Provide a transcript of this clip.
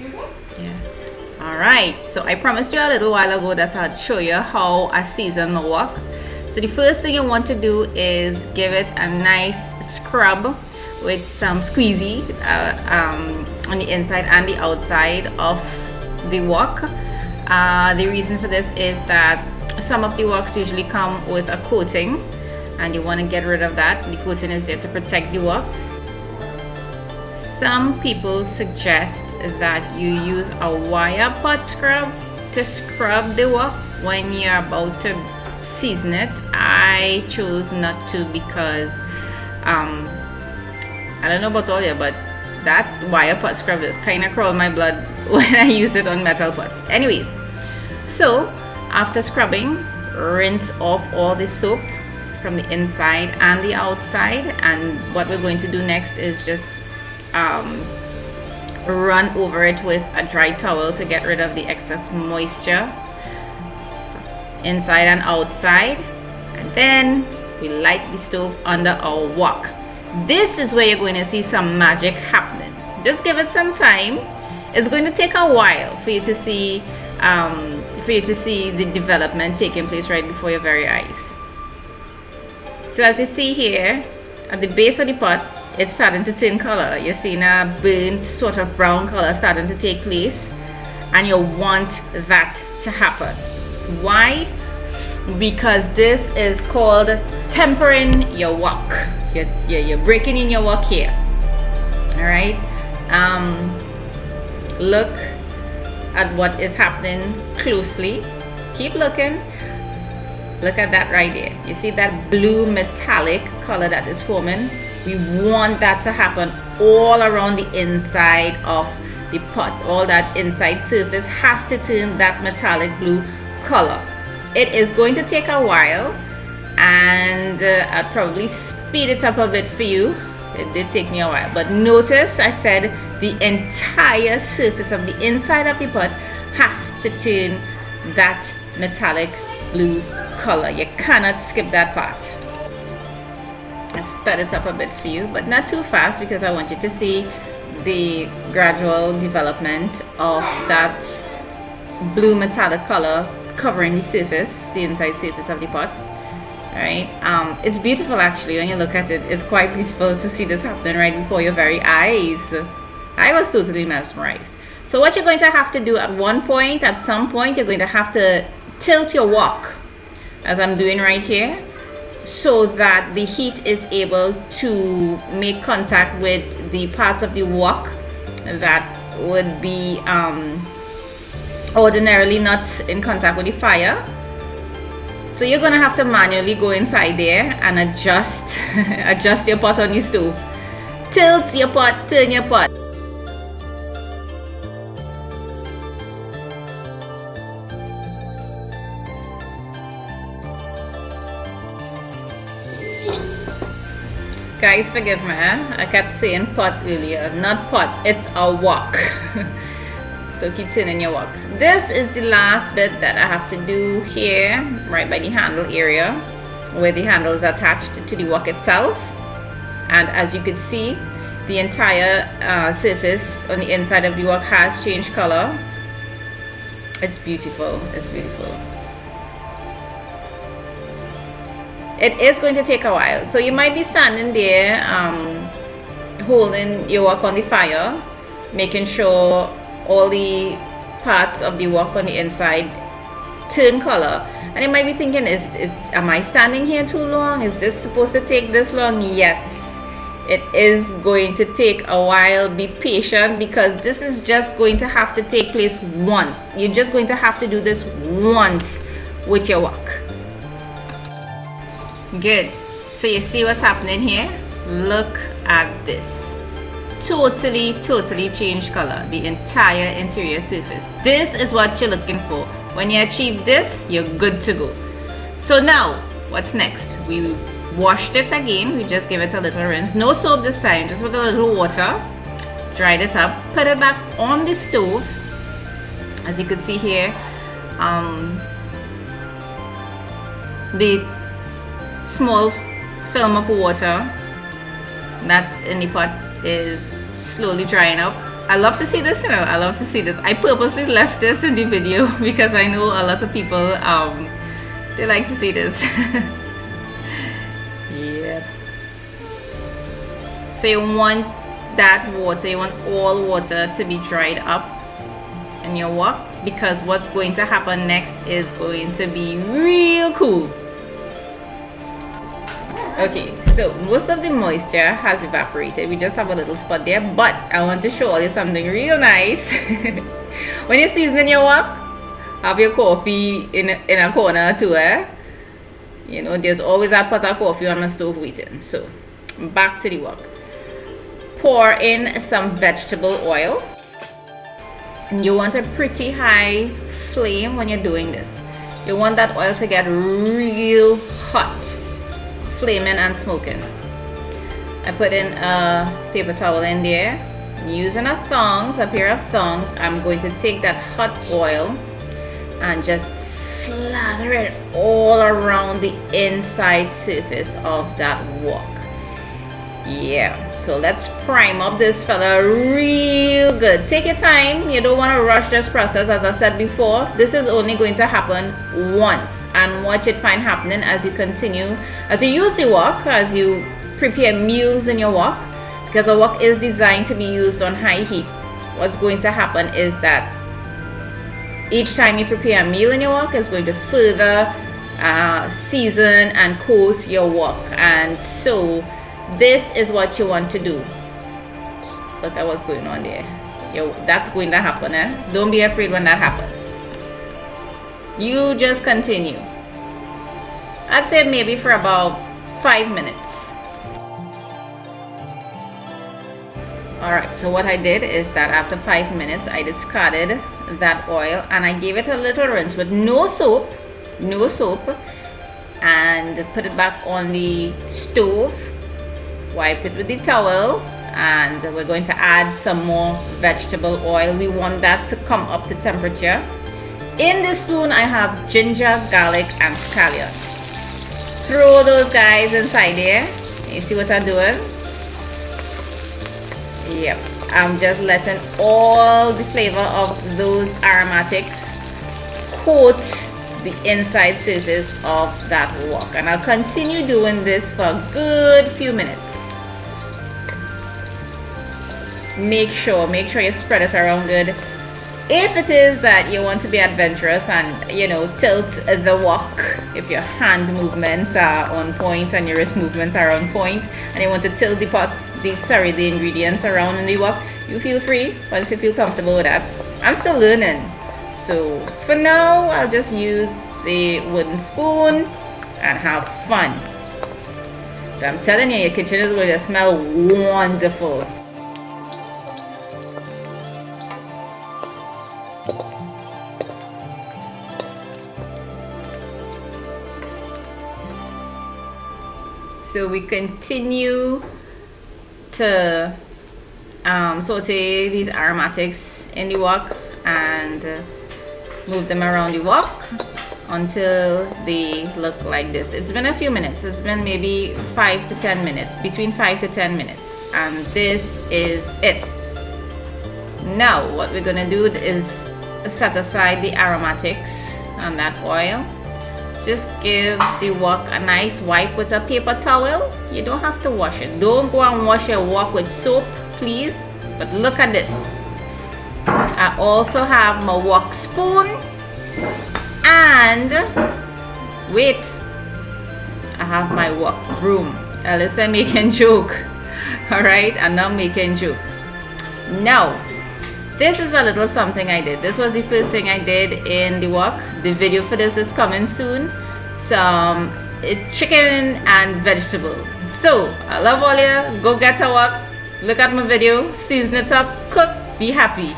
Yeah. All right. So I promised you a little while ago that I'd show you how I season the wok. So the first thing you want to do is give it a nice scrub with some squeezy on the inside and the outside of the wok. The reason for this is that some of the woks usually come with a coating, and you want to get rid of that. The coating is there to protect the wok. Some people suggest that you use a wire pot scrub to scrub the wok when you're about to season it. I chose not to because I don't know about all you, but that wire pot scrub just kind of crawl my blood when I use it on metal pots. Anyways, so after scrubbing, rinse off all the soap from the inside and the outside, and what we're going to do next is just run over it with a dry towel to get rid of the excess moisture inside and outside, and then we light the stove under our wok. This is where you're going to see some magic happening. Just give it some time. It's going to take a while for you to see the development taking place right before your very eyes. So as you see here, at the base of the pot, it's starting to turn color. You're seeing a burnt sort of brown color starting to take place, and you want that to happen. Why? Because this is called tempering your wok. You're breaking in your wok here. All right. Look at what is happening closely. Keep looking. Look at that right there. You see that blue metallic color that is forming? We want that to happen all around the inside of the pot. All that inside surface has to turn that metallic blue color. It is going to take a while, and I'll probably speed it up a bit for you. It did take me a while, but notice I said the entire surface of the inside of the pot has to turn that metallic blue color. You cannot skip that part. I've sped it up a bit for you, but not too fast, because I want you to see the gradual development of that blue metallic color covering the surface, the inside surface of the pot. Alright, it's beautiful actually when you look at it. It's quite beautiful to see this happening right before your very eyes. I was totally mesmerized. So what you're going to have to do at some point, you're going to have to tilt your wok, as I'm doing right here, so that the heat is able to make contact with the parts of the wok that would be ordinarily not in contact with the fire. So you're going to have to manually go inside there and adjust your pot on your stove. Tilt your pot, turn your pot. Guys, forgive me, I kept saying pot earlier. Not pot, it's a wok. So keep turning your wok. This is the last bit that I have to do here, right by the handle area, where the handle is attached to the wok itself. And as you can see, the entire surface on the inside of the wok has changed color. It's beautiful. It's beautiful. It is going to take a while, so you might be standing there holding your wok on the fire, making sure all the parts of the wok on the inside turn color, and you might be thinking, am I standing here too long? Is this supposed to take this long? Yes, it is going to take a while. Be patient, because this is just going to have to take place once. You're just going to have to do this once with your wok. Good. So you see what's happening here? Look at this. Totally changed color, the entire interior surface. This is what you're looking for. When you achieve this, you're good to go. So now what's next? We washed it again. We just give it a little rinse, no soap this time, just with a little water. Dried it up, put it back on the stove. As you can see here, the small film of water that's in the pot is slowly drying up. I love to see this, you know. I love to see this. I purposely left this in the video because I know a lot of people they like to see this. Yep. So you want that water, you want all water to be dried up in your wok, because what's going to happen next is going to be real cool. Okay, so most of the moisture has evaporated. We just have a little spot there, but I want to show you something real nice. When you're seasoning your wok, have your coffee in a corner too, eh? You know, there's always a pot of coffee on the stove waiting. So back to the wok. Pour in some vegetable oil. And you want a pretty high flame when you're doing this. You want that oil to get real hot, flaming and smoking. I put in a paper towel in there. Using a pair of thongs, I'm going to take that hot oil and just slather it all around the inside surface of that wok. Yeah, so let's prime up this fella real good. Take your time. You don't want to rush this process. As I said before, this is only going to happen once, and watch it find happening as you continue, as you use the wok, as you prepare meals in your wok, because a wok is designed to be used on high heat. What's going to happen is that each time you prepare a meal in your wok, it's going to further season and coat your wok. And so this is what you want to do. Look at what's going on there. That's going to happen, eh? Don't be afraid when that happens. You just continue. I'd say maybe for about 5 minutes. Alright, so what I did is that after 5 minutes, I discarded that oil and I gave it a little rinse with no soap, and put it back on the stove, wiped it with the towel, and we're going to add some more vegetable oil. We want that to come up to temperature. In this spoon, I have ginger, garlic, and scallion. Throw those guys inside there. You see what I'm doing? Yep, I'm just letting all the flavor of those aromatics coat the inside surface of that wok, and I'll continue doing this for a good few minutes. Make sure you spread it around good. If it is that you want to be adventurous and, you know, tilt the wok, if your hand movements are on point and your wrist movements are on point, and you want to tilt the ingredients around in the wok, you feel free once you feel comfortable with that. I'm still learning, so for now I'll just use the wooden spoon and have fun. So I'm telling you, your kitchen is going to smell wonderful. So we continue to saute these aromatics in the wok and move them around the wok until they look like this. It's been a few minutes. It's been maybe 5 to 10 minutes, between 5 to 10 minutes, and this is it. Now what we're gonna do is set aside the aromatics and that oil. Just give the wok a nice wipe with a paper towel. You don't have to wash it. Don't go and wash your wok with soap, please. But look at this. I also have my wok spoon, and wait, I have my wok broom. Alyssa making joke. Alright, I'm not making joke. Now, this is a little something I did. This was the first thing I did in the wok. The video for this is coming soon. Some chicken and vegetables. So, I love all you. Go get a wok. Look at my video. Season it up. Cook. Be happy.